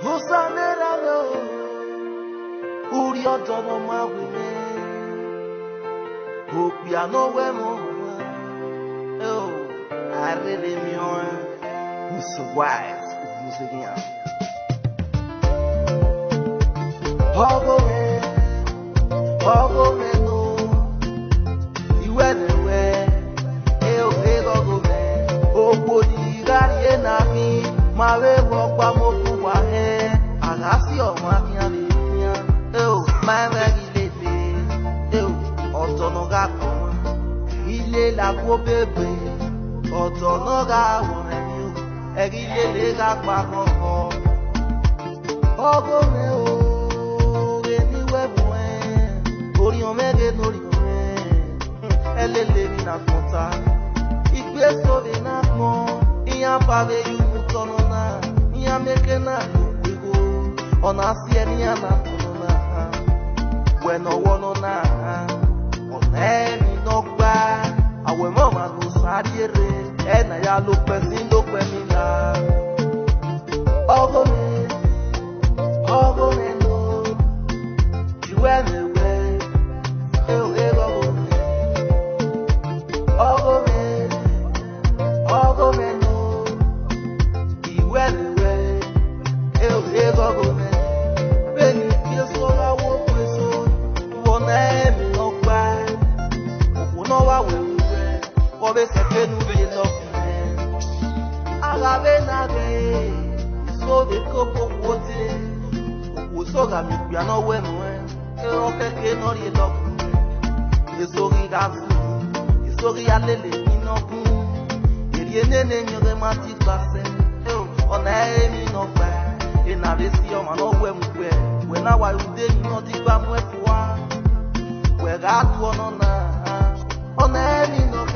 Hosanera no, Uri odono mawime. Hope ya no we mo. Oh, I really mean, who's so wise with music again. Ogo me no, you anywhere. Eo go me. Ogo di gari na mi, ma we walk pa mo fu wa he. Agasi o ma mi ale mi. Eo, my very lady. Eo, otono ga ko. Ile la go bebe. Otono ga won mi o. Egi le ga pa ko. Ogo me o. Ori omege nori elele mi na konta igbe sove na kon iya pave yu mutono na iya meke na kwego ona si eni na tono na we no wono na ona eni no gba awe mo ma lo sari ere ena ya lo pe sin lo pe mi la ogo me no you and Soga mi piano bueno o que no ri lo esori gafu esori alele ino kun eri enene nyore mati classe ona emi no gba e na re si o ma no we mu pe we na wa ude ni no ti gba mu efuwa we ga tu ona emi no